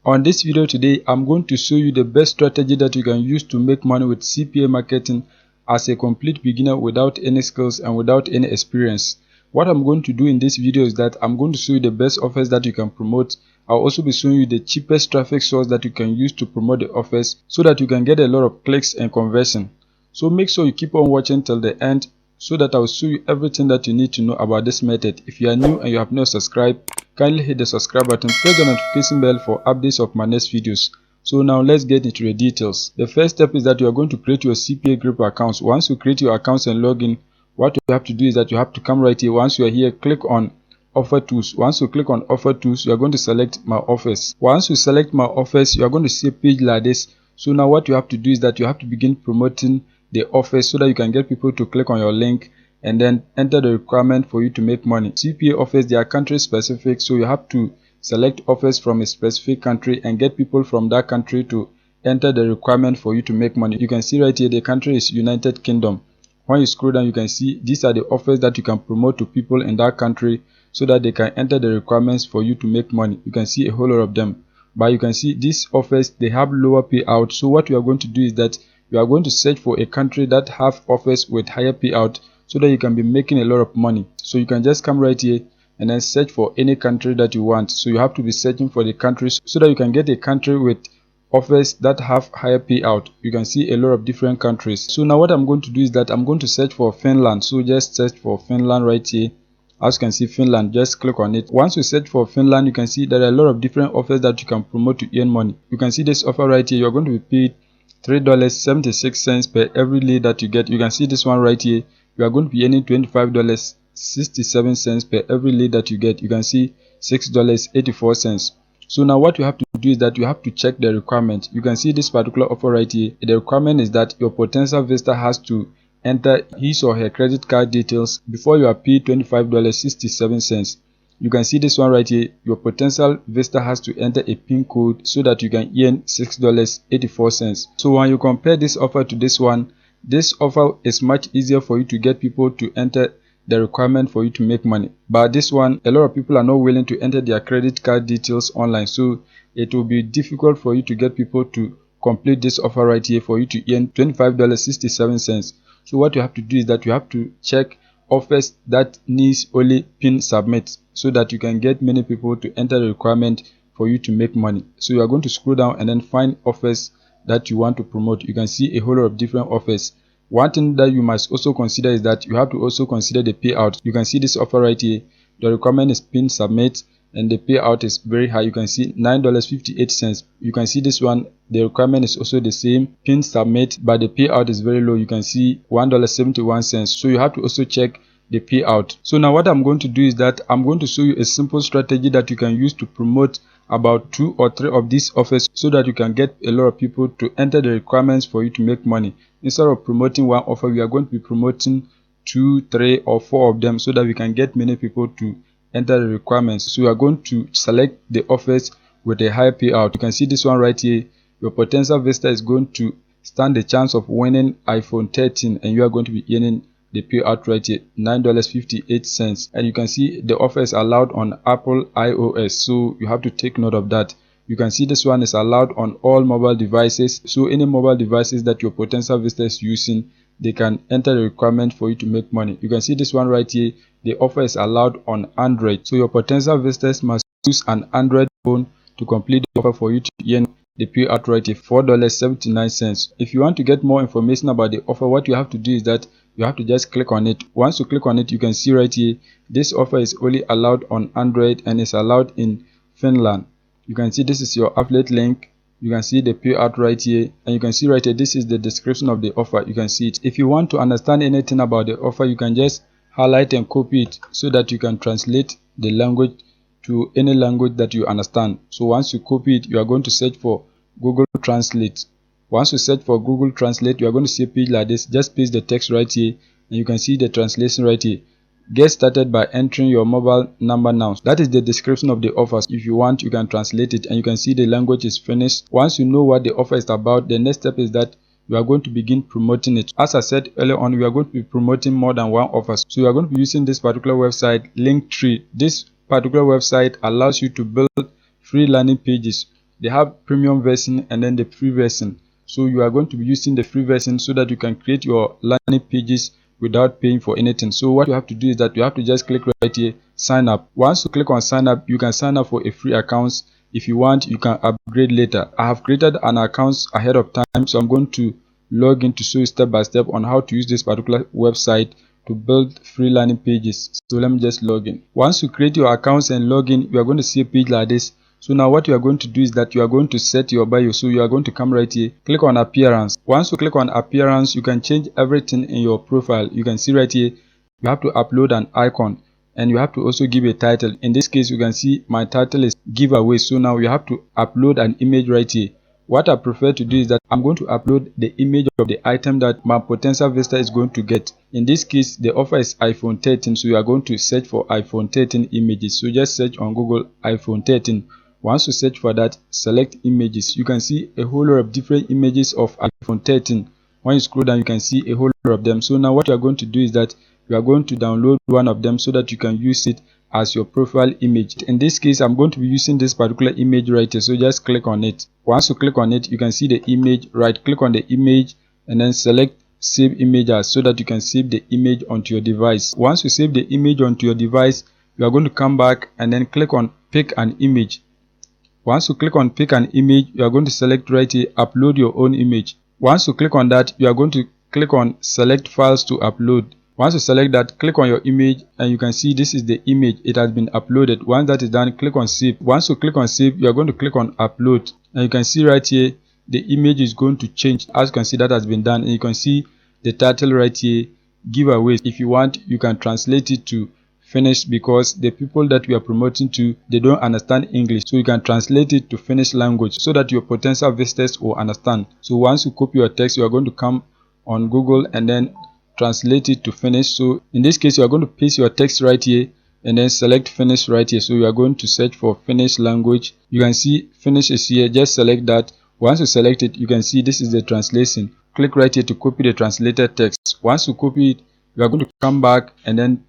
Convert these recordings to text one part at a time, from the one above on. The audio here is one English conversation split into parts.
On this video today, I'm going to show you the best strategy that you can use to make money with CPA marketing as a complete beginner without any skills and without any experience. What I'm going to do in this video is that I'm going to show you the best offers that you can promote. I'll also be showing you the cheapest traffic source that you can use to promote the offers so that you can get a lot of clicks and conversion. So make sure you keep on watching till the end so that I'll show you everything that you need to know about this method. If you are new and you have not subscribed, kindly hit the subscribe button, press the notification bell for updates of my next videos. So now let's get into the details. The first step is that you are going to create your CPA group accounts. Once you create your accounts and log in, what you have to do is that you have to come right here. Once you are here, click on offer tools. Once you click on offer tools, you are going to select my offers. Once you select my offers, you are going to see a page like this. So now what you have to do is that you have to begin promoting the offers so that you can get people to click on your link and then enter the requirement for you to make money. CPA offers, they are country specific, so you have to select offers from a specific country and get people from that country to enter the requirement for you to make money. You can see right here the country is United Kingdom. When you scroll down, you can see these are the offers that you can promote to people in that country so that they can enter the requirements for you to make money. You can see a whole lot of them, but you can see these offers, they have lower payout. So what you are going to do is that you are going to search for a country that have offers with higher payout so that you can be making a lot of money. So you can just come right here and then search for any country that you want. So you have to be searching for the countries so that you can get a country with offers that have higher payout. You can see a lot of different countries. So now what I'm going to do is that I'm going to search for Finland. So just search for Finland right here. As you can see, Finland, just click on it. Once you search for Finland, you can see there are a lot of different offers that you can promote to earn money. You can see this offer right here. You're going to be paid $3.76 per every lead that you get. You can see this one right here. You are going to be earning $25.67 per every lead that you get. You can see $6.84. So now what you have to do is that you have to check the requirement. You can see this particular offer right here. The requirement is that your potential visitor has to enter his or her credit card details before you are paid $25.67. You can see this one right here. Your potential visitor has to enter a PIN code so that you can earn $6.84. So when you compare this offer to this one, this offer is much easier for you to get people to enter the requirement for you to make money. But this one, a lot of people are not willing to enter their credit card details online. So it will be difficult for you to get people to complete this offer right here for you to earn $25.67. So what you have to do is that you have to check offers that needs only PIN submit so that you can get many people to enter the requirement for you to make money. So you are going to scroll down and then find offers that you want to promote. You can see a whole lot of different offers. One thing that you must also consider is that you have to also consider the payout. You can see this offer right here. The requirement is PIN submit and the payout is very high. You can see $9.58. You can see this one, the requirement is also the same, PIN submit, but the payout is very low. You can see $1.71. So you have to also check the payout. So now what I'm going to do is that I'm going to show you a simple strategy that you can use to promote about 2 or 3 of these offers so that you can get a lot of people to enter the requirements for you to make money. Instead of promoting one offer, we are going to be promoting 2, 3 or 4 of them so that we can get many people to enter the requirements. So we are going to select the offers with a high payout. You can see this one right here. Your potential visitor is going to stand the chance of winning iPhone 13 and you are going to be earning the payout right here, $9.58. And you can see the offer is allowed on Apple iOS, so you have to take note of that. You can see this one is allowed on all mobile devices, so any mobile devices that your potential visitor is using, they can enter the requirement for you to make money. You can see this one right here. The offer is allowed on Android, so your potential visitors must use an Android phone to complete the offer for you to earn the payout right here, $4.79. If you want to get more information about the offer, what you have to do is that you have to just click on it. Once you click on it, you can see right here, this offer is only allowed on Android and is allowed in Finland. You can see this is your affiliate link. You can see the payout right here, and you can see right here, this is the description of the offer. You can see it. If you want to understand anything about the offer, you can just highlight and copy it so that you can translate the language to any language that you understand. So once you copy it, you are going to search for Google Translate. Once you search for Google Translate, you are going to see a page like this. Just paste the text right here and you can see the translation right here. Get started by entering your mobile number now. That is the description of the offers. If you want, you can translate it and you can see the language is finished. Once you know what the offer is about, the next step is that you are going to begin promoting it. As I said earlier on, we are going to be promoting more than one offer. So you are going to be using this particular website, Linktree. This particular website allows you to build free landing pages they have premium version and then the free version. So you are going to be using the free version so that you can create your landing pages without paying for anything. So what you have to do is that you have to just click right here, sign up. Once you click on sign up, you can sign up for a free account. If you want, you can upgrade later. I have created an account ahead of time, so I'm going to log in to show you step by step on how to use this particular website to build free landing pages. So let me just log in. Once you create your accounts and log in, you are going to see a page like this. So now what you are going to do is that you are going to set your bio. So you are going to come right here, click on appearance. Once you click on appearance, you can change everything in your profile. You can see right here, you have to upload an icon and you have to also give a title. In this case, you can see my title is giveaway. So now you have to upload an image right here. What I prefer to do is that I'm going to upload the image of the item that my potential visitor is going to get. In this case, the offer is iPhone 13, so you are going to search for iPhone 13 images. So just search on Google iPhone 13. Once you search for that, select images. You can see a whole lot of different images of iPhone 13. When you scroll down, you can see a whole lot of them. So now what you are going to do is that you are going to download one of them so that you can use it as your profile image. In this case, I'm going to be using this particular image right here, so just click on it. Once you click on it, you can see the image. Right click on the image and then select save image as, so that you can save the image onto your device. Once you save the image onto your device, you are going to come back and then click on pick an image. Once you click on pick an image, you are going to select right here upload your own image. Once you click on that, you are going to click on select files to upload. Once you select that, click on your image and you can see this is the image. It has been uploaded. Once that is done, click on save. Once you click on save, you are going to click on upload and you can see right here the image is going to change. As you can see, that has been done and you can see the title right here, giveaway. If you want, you can translate it to Finnish, because the people that we are promoting to, they don't understand English, so you can translate it to Finnish language so that your potential visitors will understand. So once you copy your text, you are going to come on Google and then translate it to Finnish. So in this case, you are going to paste your text right here and then select Finnish right here. So you are going to search for Finnish language. You can see Finnish is here. Just select that. Once you select it, you can see this is the translation. Click right here to copy the translated text. Once you copy it, you are going to come back and then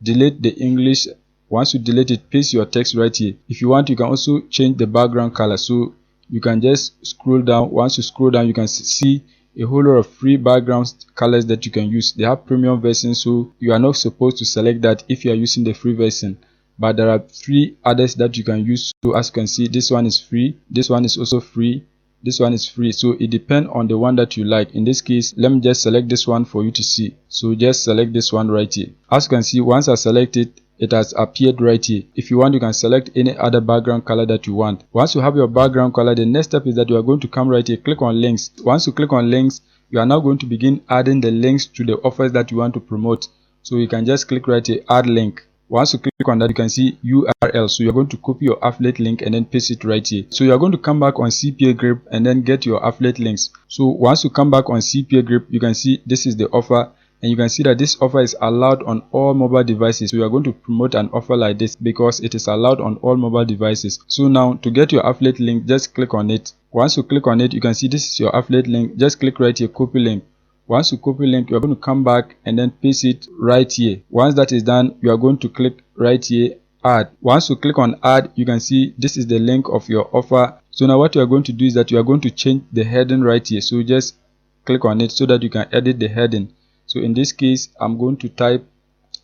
delete the English. Once you delete it, paste your text right here. If you want, you can also change the background color. So you can just scroll down. Once you scroll down, you can see a whole lot of free background colors that you can use. They have premium versions, so you are not supposed to select that if you are using the free version, but there are 3 others that you can use. So as you can see, this one is free, this one is also free, this one is free. So it depends on the one that you like. In this case, let me just select this one for you to see. So just select this one right here. As you can see, once I select it, it has appeared right here. If you want, you can select any other background color that you want. Once you have your background color, the next step is that you are going to come right here, click on links. Once you click on links, you are now going to begin adding the links to the offers that you want to promote. So you can just click right here, add link. Once you click on that, you can see URL. So you're going to copy your affiliate link and then paste it right here. So you're going to come back on CPA Grip and then get your affiliate links. So once you come back on CPA Grip, you can see this is the offer. And you can see that this offer is allowed on all mobile devices. So you are going to promote an offer like this because it is allowed on all mobile devices. So now to get your affiliate link, just click on it. Once you click on it, you can see this is your affiliate link. Just click right here, copy link. Once you copy link, you are going to come back and then paste it right here. Once that is done, you are going to click right here, add. Once you click on add, you can see this is the link of your offer. So now what you are going to do is that you are going to change the heading right here. So just click on it so that you can edit the heading. So in this case, I'm going to type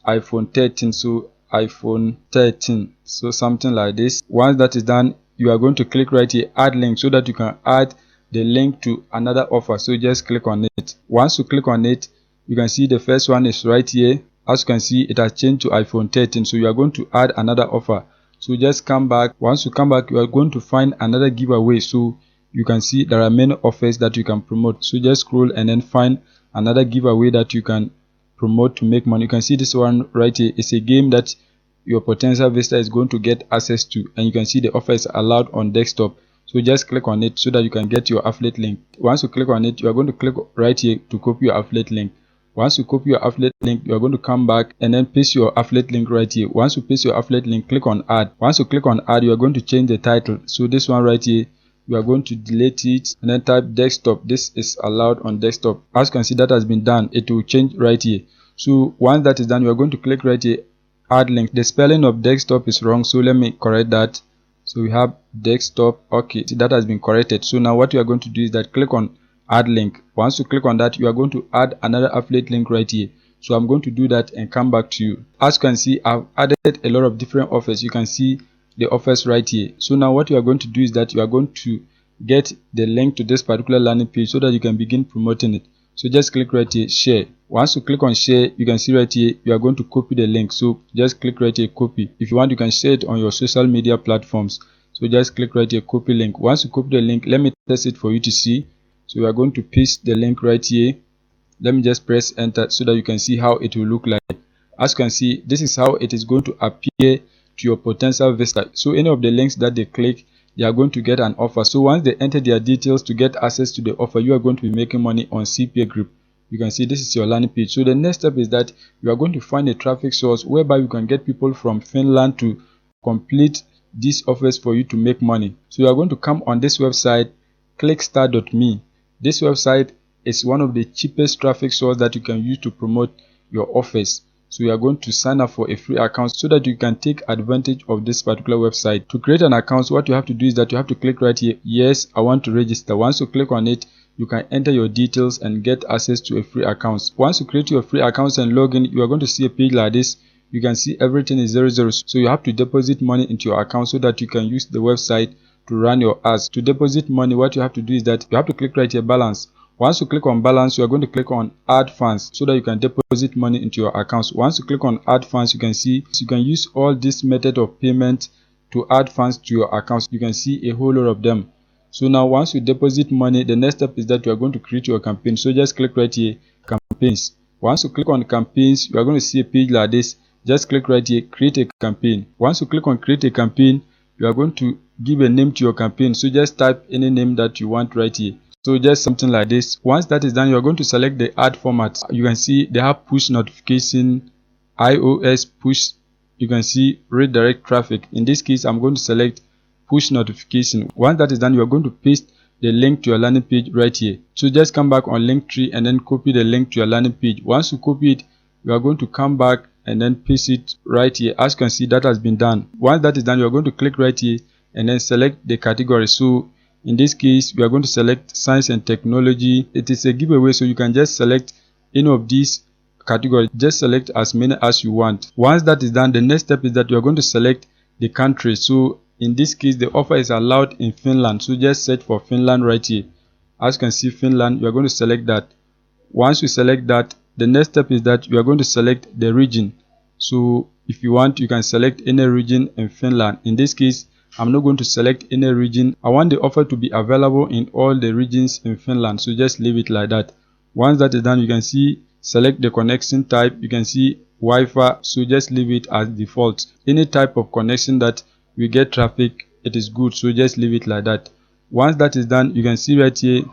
iPhone 13. So iPhone 13. So something like this. Once that is done, you are going to click right here, add link, so that you can add the link to another offer. So just click on it. Once you click on it, you can see the first one is right here. As you can see, it has changed to iPhone 13. So you are going to add another offer. So just come back. Once you come back, you are going to find another giveaway. So you can see there are many offers that you can promote. So just scroll and then find another giveaway that you can promote to make money. You can see this one right here. It's a game that your potential visitor is going to get access to, and you can see the offer is allowed on desktop. So just click on it so that you can get your affiliate link. Once you click on it, you are going to click right here to copy your affiliate link. Once you copy your affiliate link, you are going to come back and then paste your affiliate link right here. Once you paste your affiliate link, click on add. Once you click on add, you are going to change the title. So this one right here, you are going to delete it and then type desktop. This is allowed on desktop. As you can see, that has been done. It will change right here. So once that is done, you are going to click right here, add link. The spelling of desktop is wrong, so let me correct that. So we have desktop. Okay, see, that has been corrected. So now what you are going to do is that click on add link. Once you click on that, you are going to add another affiliate link right here. So I'm going to do that and come back to you. As you can see, I've added a lot of different offers. You can see the offers right here. So now what you are going to do is that you are going to get the link to this particular landing page so that you can begin promoting it. So just click right here, share. Once you click on share, you can see right here you are going to copy the link. So just click right here, copy. If you want, you can share it on your social media platforms. So just click right here, copy link. Once you copy the link, let me test it for you to see. So we are going to paste the link right here. Let me just press enter so that you can see how it will look like. As you can see, this is how it is going to appear to your potential visitor. So any of the links that they click, they are going to get an offer. So once they enter their details to get access to the offer, you are going to be making money on CPA Group. You can see this is your landing page. So the next step is that you are going to find a traffic source whereby you can get people from Finland to complete these offers for you to make money. So you are going to come on this website, clickstar.me. This website is one of the cheapest traffic source that you can use to promote your offers. So you are going to sign up for a free account so that you can take advantage of this particular website. To create an account, what you have to do is that you have to click right here, yes, I want to register. Once you click on it, you can enter your details and get access to a free account. Once you create your free account and log in, you are going to see a page like this. You can see everything is 00. So you have to deposit money into your account so that you can use the website to run your ads. To deposit money, what you have to do is that you have to click right here, balance. Once you click on balance, you are going to click on add funds so that you can deposit money into your accounts. Once you click on add funds, you can see you can use all this method of payment to add funds to your accounts. You can see a whole lot of them. So now once you deposit money, the next step is that you are going to create your campaign. So just click right here, campaigns. Once you click on campaigns, you are going to see a page like this. Just click right here, create a campaign. Once you click on create a campaign, you are going to give a name to your campaign. So just type any name that you want right here. So just something like this. Once that is done, you are going to select the ad format. You can see they have push notification, iOS push. You can see redirect traffic. In this case, I'm going to select push notification. Once that is done, you are going to paste the link to your landing page right here. So just come back on Linktree and then copy the link to your landing page. Once you copy it, you are going to come back and then paste it right here. As you can see, that has been done. Once that is done, you are going to click right here and then select the category. So in this case, we are going to select science and technology. It is a giveaway, so you can just select any of these categories. Just select as many as you want. Once that is done, the next step is that you are going to select the country. So in this case, the offer is allowed in Finland. So just search for Finland right here. As you can see, Finland, you are going to select that. Once you select that, the next step is that you are going to select the region. So if you want, you can select any region in Finland. In this case, I'm not going to select any region. I want the offer to be available in all the regions in Finland. So just leave it like that. Once that is done, you can see select the connection type. You can see Wi-Fi. So just leave it as default. Any type of connection that we get traffic, it is good. So just leave it like that. Once that is done, you can see right here,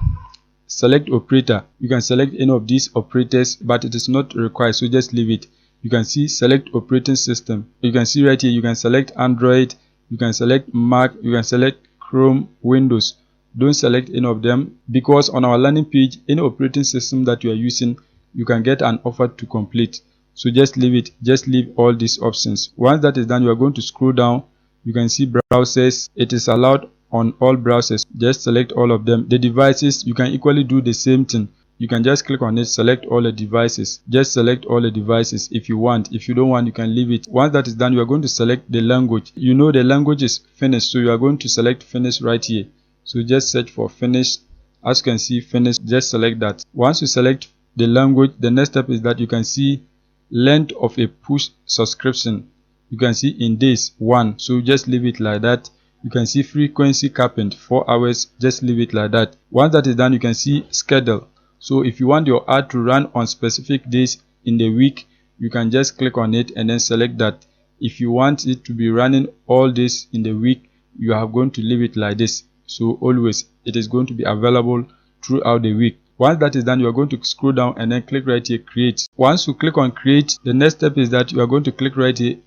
select operator. You can select any of these operators, but it is not required. So just leave it. You can see select operating system. You can see right here, you can select Android. You can select Mac, you can select Chrome, Windows. Don't select any of them because on our landing page, any operating system that you are using, you can get an offer to complete. So just leave it. Just leave all these options. Once that is done, you are going to scroll down. You can see browsers. It is allowed on all browsers. Just select all of them. The devices, you can equally do the same thing. You can just click on it, select all the devices. Just select all the devices if you want. If you don't want, you can leave it. Once that is done, you are going to select the language. You know the language is Finnish, so you are going to select Finnish right here. So just search for Finnish. As you can see, Finnish, just select that. Once you select the language, the next step is that you can see length of a push subscription. You can see in days 1. So just leave it like that. You can see frequency capping 4 hours. Just leave it like that. Once that is done, you can see schedule. So if you want your ad to run on specific days in the week, you can just click on it and then select that. If you want it to be running all days in the week, you are going to leave it like this. So always it is going to be available throughout the week. Once that is done, you are going to scroll down and then click right here, create. Once you click on create, the next step is that you are going to click right here,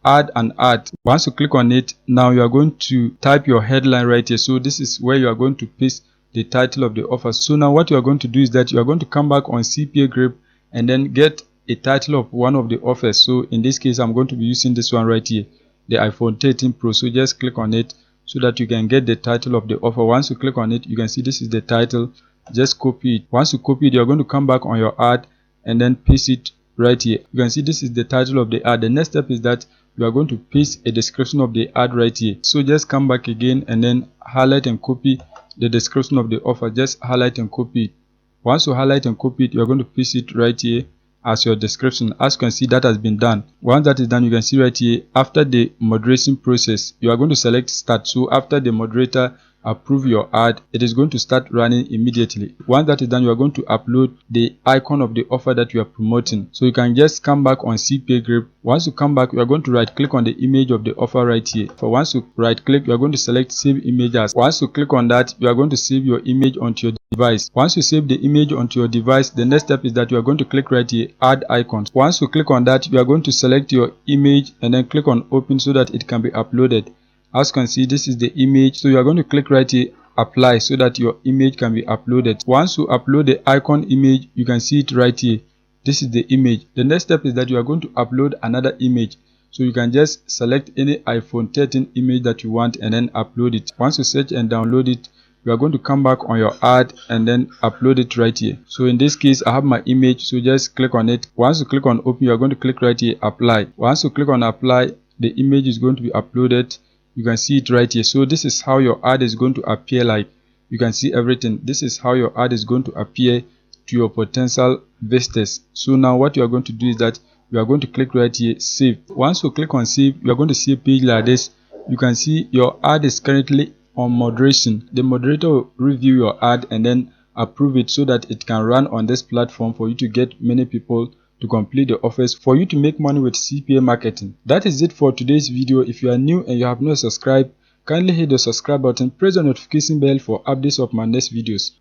add an ad. Once you click on it, now you are going to type your headline right here. So this is where you are going to paste the title of the offer. So now what you are going to do is that you are going to come back on CPA Grip and then get a title of one of the offers. So in this case, I'm going to be using this one right here, the iPhone 13 Pro. So just click on it. so that you can get the title of the offer. Once you click on it, you can see this is the title. Just copy it. Once you copy it, you're going to come back on your ad and then paste it right here. You can see this is the title of the ad. The next step is that you are going to paste a description of the ad right here. So just come back again and then highlight and copy the description of the offer. Just highlight and copy it. Once you highlight and copy it, you are going to paste it right here as your description. As you can see, that has been done. Once that is done, you can see right here, after the moderation process, you are going to select start. So after the moderator approve your ad, it is going to start running immediately. Once that is done, you are going to upload the icon of the offer that you are promoting. So you can just come back on CPA Grip. Once you come back, you are going to right click on the image of the offer right here. For once you right click, you are going to select save image as. Once you click on that, you are going to save your image onto your device. Once you save the image onto your device, the next step is that you are going to click right here, add icons. Once you click on that, you are going to select your image and then click on open so that it can be uploaded. As you can see, this is the image. So you are going to click right here, apply, so that your image can be uploaded. Once you upload the icon image, you can see it right here. This is the image. The next step is that you are going to upload another image. So you can just select any iPhone 13 image that you want and then upload it. Once you search and download it, you are going to come back on your ad and then upload it right here. So in this case, I have my image, so just click on it. Once you click on open, you are going to click right here, apply. Once you click on apply, the image is going to be uploaded. You can see it right here. So this is how your ad is going to appear like. You can see everything. This is how your ad is going to appear to your potential visitors. So now what you are going to do is that you are going to click right here, save. Once you click on save, you are going to see a page like this. You can see your ad is currently on moderation. The moderator will review your ad and then approve it so that it can run on this platform for you to get many people to complete the offers for you to make money with CPA marketing. That is it for today's video. If you are new and you have not subscribed, kindly hit the subscribe button, press the notification bell for updates of my next videos.